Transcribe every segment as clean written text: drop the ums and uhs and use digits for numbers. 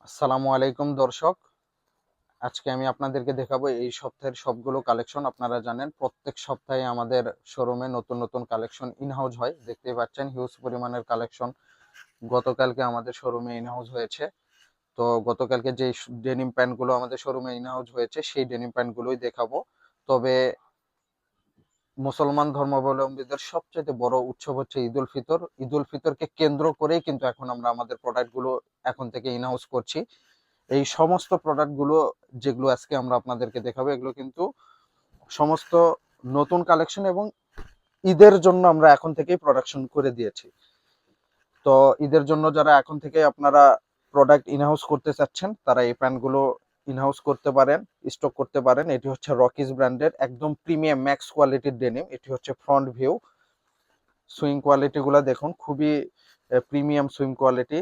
আসসালামু আলাইকুম দর্শক, আজকে আমি আপনাদেরকে দেখাবো এই সপ্তাহের সবগুলো কালেকশন। আপনারা জানেন প্রত্যেক সপ্তাহে আমাদের শোরুমে নতুন নতুন কালেকশন ইনহাউস হয়। দেখতেই পাচ্ছেন হিউজ পরিমাণের কালেকশন গতকালকে আমাদের শোরুমে ইনহাউস হয়েছে। তো গতকালকে যে ডেনিম প্যান্টগুলো আমাদের শোরুমে ইনহাউস হয়েছে সেই ডেনিম প্যান্টগুলোই দেখাবো। তবে মুসলমান ধর্মাবলম্বীদের সবচেয়ে বড় উৎসব হচ্ছে ঈদুল ফিতর। ঈদুল ফিতরকে কেন্দ্র করেই কিন্তু এখন আমরা আমাদের প্রোডাক্টগুলো এখন থেকে ইনহাউস করছি। এই সমস্ত প্রোডাক্টগুলো যেগুলো আজকে আমরা আপনাদেরকে দেখাবো, এগুলো কিন্তু সমস্ত নতুন কালেকশন এবং ঈদের জন্য আমরা এখন থেকেই প্রোডাকশন করে দিয়েছি। তো ঈদের জন্য যারা এখন থেকে আপনারা প্রোডাক্ট ইনহাউস করতে চাচ্ছেন তারা এই প্যান্টগুলো ইনহাউস করতে পারেন, স্টক করতে পারেন। এটি হচ্ছে রকিজ ব্র্যান্ডের একদম প্রিমিয়াম ম্যাক্স কোয়ালিটির ডেনিম। এটি হচ্ছে ফ্রন্ট ভিউ। সুইং কোয়ালিটি গুলা দেখুন, খুবই প্রিমিয়াম সুইং কোয়ালিটি।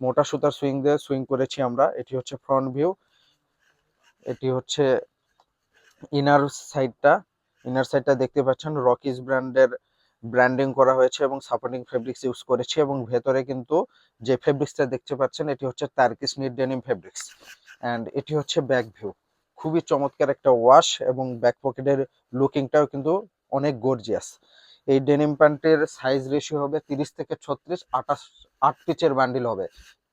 মোটা সুতার সুইং দিয়ে সুইং করেছি আমরা। এটি হচ্ছে ফ্রন্ট ভিউ। এটি হচ্ছে ইনার সাইডটা। ইনার সাইডটা দেখতে পাচ্ছেন রকিজ ব্র্যান্ডের ব্র্যান্ডিং করা হয়েছে এবং সাপোর্টিং ফেব্রিক্স ইউজ করেছি। এবং ভেতরে কিন্তু যে ফেব্রিক্সটা দেখতে পাচ্ছেন এটি হচ্ছে Turkish NEET denim fabrics. And এটি হচ্ছে ব্যাক ভিউ। খুবই চমৎকার একটা ওয়াশ এবং ব্যাক পকেটের লুকিংটাও কিন্তু অনেক গর্জিয়াস। এই ডেনিম প্যান্টের সাইজ রেশিও হবে 30 থেকে 36, 8 পিচের বান্ডিল হবে।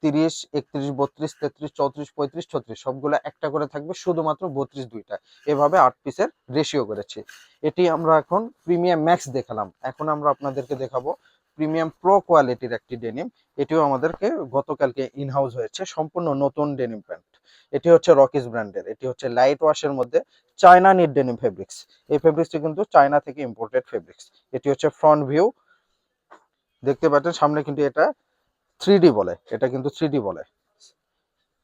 30, 31, 32, 33, 34, 35, 36 সবগুলো একটা করে থাকবে, শুধুমাত্র 32 দুইটা। এভাবে 8 পিসের রেশিও করেছি। এটি আমরা এখন প্রিমিয়াম ম্যাক্স দেখালাম, এখন আমরা আপনাদেরকে দেখাবো প্রিমিয়াম প্রো কোয়ালিটির একটি ডেনিম। এটিও আমাদেরকে গতকালকে ইনহাউস হয়েছে, সম্পূর্ণ নতুন ডেনিম প্যান্ট। এটি হচ্ছে রকিজ ব্র্যান্ডের। এটি হচ্ছে লাইট ওয়াশের মধ্যে চায়না নিট ডেনিম ফেব্রিক্স। এই ফেব্রিক্সটি কিন্তু চায়না থেকে ইম্পোর্টেড ফেব্রিক্স। এটি হচ্ছে ফ্রন্ট ভিউ। দেখতে পাচ্ছেন সামনে কিন্তু এটা 3D বলে, এটা কিন্তু 3D বলে।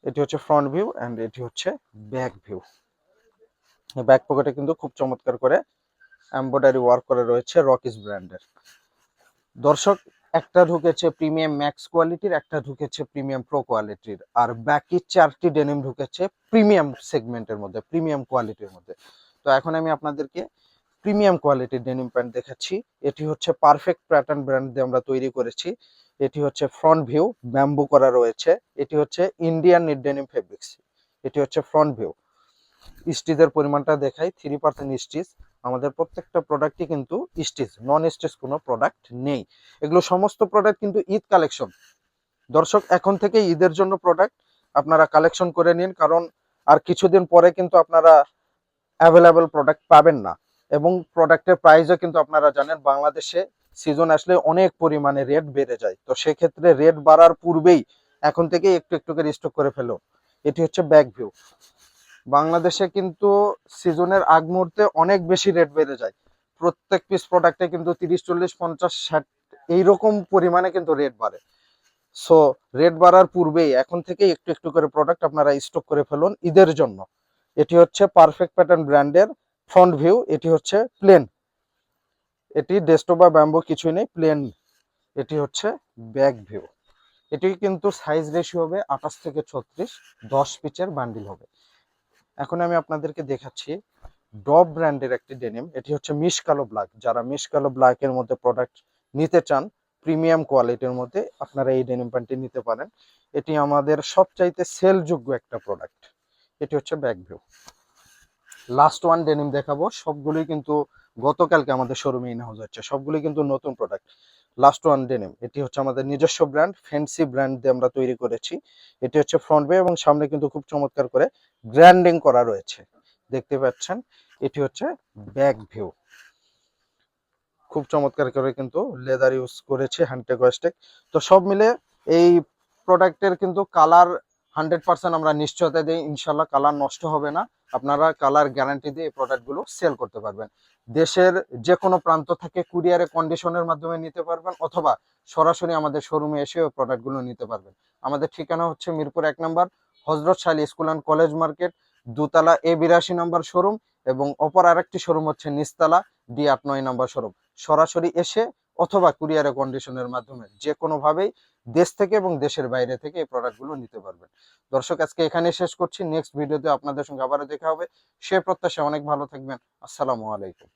এটি হচ্ছে ফ্রন্ট ভিউ অ্যান্ড এটি হচ্ছে ব্যাক ভিউ। ব্যাক পকেটে কিন্তু খুব চমৎকার করে এমব্রয়ডারি ওয়ার্ক করে রয়েছে রকিজ ব্র্যান্ডের। দর্শক, একটা ঢুকেছে প্রিমিয়াম ম্যাক্স কোয়ালিটির, একটা ঢুকেছে প্রিমিয়াম প্রো কোয়ালিটির, আর বাকি 4টি ডেনিম ঢুকেছে প্রিমিয়াম সেগমেন্টের মধ্যে, প্রিমিয়াম কোয়ালিটির মধ্যে। তো এখন আমি আপনাদেরকে প্রিমিয়াম কোয়ালিটির ডেনিম প্যান্ট দেখাচ্ছি। এটি হচ্ছে পারফেক্ট প্যাটার্ন ব্র্যান্ড দিয়ে আমরা তৈরি করেছি। এটি হচ্ছে ফ্রন্ট ভিউ, ব্যাম্বু করা রয়েছে। এটি হচ্ছে ইন্ডিয়ান নিট ডেনিম ফেব্রিক্স। এটি হচ্ছে ফ্রন্ট ভিউ। স্টিচের পরিমাণটা দেখাই, 3% স্টিচ। আমাদের প্রত্যেকটা প্রোডাক্টই কিন্তু স্টিচ, নন স্টিচ কোনো প্রোডাক্ট নেই। এগুলো সমস্ত প্রোডাক্ট কিন্তু ঈদ কালেকশন। দর্শক, এখন থেকে ঈদের জন্য প্রোডাক্ট আপনারা কালেকশন করে নিন, কারণ আর কিছুদিন পরে কিন্তু আপনারা অ্যাভেলেবল প্রোডাক্ট পাবেন না। এবং প্রোডাক্টের প্রাইসও কিন্তু আপনারা জানেন বাংলাদেশে সিজন আসলে অনেক পরিমাণে রেট বেড়ে যায়। তো সেক্ষেত্রে রেট বাড়ার পূর্বেই এখন থেকে একটু একটু করে স্টক করে ফেলো। এটি হচ্ছে ব্যাক ভিউ। বাংলাদেশে কিন্তু সিজনের আগ মুহূর্তে অনেক বেশি রেট বেড়ে যায়। প্রত্যেক পিস প্রোডাক্টে কিন্তু 30, 40, 50, 60 এইরকম পরিমাণে কিন্তু রেট বাড়ে। সো রেট বাড়ার পূর্বেই এখন থেকে একটু একটু করে প্রোডাক্ট আপনারা স্টক করে ফেলুন ঈদের জন্য। এটি হচ্ছে পারফেক্ট প্যাটার্ন ব্র্যান্ডের ফ্রন্ট ভিউ। এটি হচ্ছে প্লেন, এটি ডেস্কটপ বা ব্যাম্বো কিছুই নেই, প্লেন। এটি হচ্ছে ব্যাক ভিউ। এটি কিন্তু সাইজ রেশিও হবে 28 থেকে 36, 10 পিচের বান্ডিল হবে। এখন আমি আপনাদেরকে দেখাচ্ছি ডব ব্র্যান্ডের একটি ডেনিম। এটি হচ্ছে মিশ কালো ব্ল্যাক। যারা মিশ কালো ব্ল্যাকের মধ্যে প্রোডাক্ট নিতে চান প্রিমিয়াম কোয়ালিটির মধ্যে, আপনারা এই ডেনিম প্যান্টটি নিতে পারেন। এটি আমাদের সবচাইতে সেলযোগ্য একটা প্রোডাক্ট। এটি হচ্ছে back view. Last one denim দেখাবো, সবগুলোই কিন্তু গতকালকে আমাদের শোরুমে ইনহাউস হচ্ছে, সবগুলোই কিন্তু নতুন প্রোডাক্ট। লাস্ট ওয়ান ডেনিম, এটি হচ্ছে আমাদের নিজস্ব ব্র্যান্ড, ফ্যান্সি ব্র্যান্ড দিয়ে আমরা তৈরি করেছি। এটি হচ্ছে ফ্রন্ট ভিউ এবং সামনে কিন্তু খুব চমৎকার করে ব্র্যান্ডিং করা রয়েছে, দেখতে পাচ্ছেন। এটি হচ্ছে ব্যাক ভিউ। খুব চমৎকার করে কিন্তু লেদার ইউজ করেছে, হ্যান্ডটেক ওয়েস্টেক। তো সব মিলে এই প্রোডাক্টের কিন্তু কালার 100% আমরা নিশ্চয়তা দিই, ইনশাল্লাহ কালার নষ্ট হবে না। আপনারা কালার গ্যারান্টি দিয়ে এই প্রোডাক্টগুলো সেল করতে পারবেন। দেশের যে কোনো প্রান্ত থেকে কুরিয়ারে কন্ডিশনের মাধ্যমে নিতে পারবেন, অথবা সরাসরি আমাদের শোরুমে এসে ওই প্রোডাক্টগুলো নিতে পারবেন। আমাদের ঠিকানা হচ্ছে মিরপুর 1 নম্বর হজরত শাহী স্কুল অ্যান্ড কলেজ মার্কেট, দোতলা A82 নম্বর শোরুম, এবং অপর আরেকটি শোরুম হচ্ছে নিচতলা D89 নম্বর শোরুম। সরাসরি এসে অথবা কুরিয়ারে কন্ডিশনের মাধ্যমে যে কোনোভাবেই দেশ থেকে এবং দেশের বাইরে থেকে এই প্রোডাক্টগুলো নিতে পারবেন। দর্শক, আজকে এখানে শেষ করছি। নেক্সট ভিডিওতে আপনাদের সঙ্গে আবারও দেখা হবে। সে প্রত্যাশা অনেক ভালো থাকবেন। আসসালামু আলাইকুম।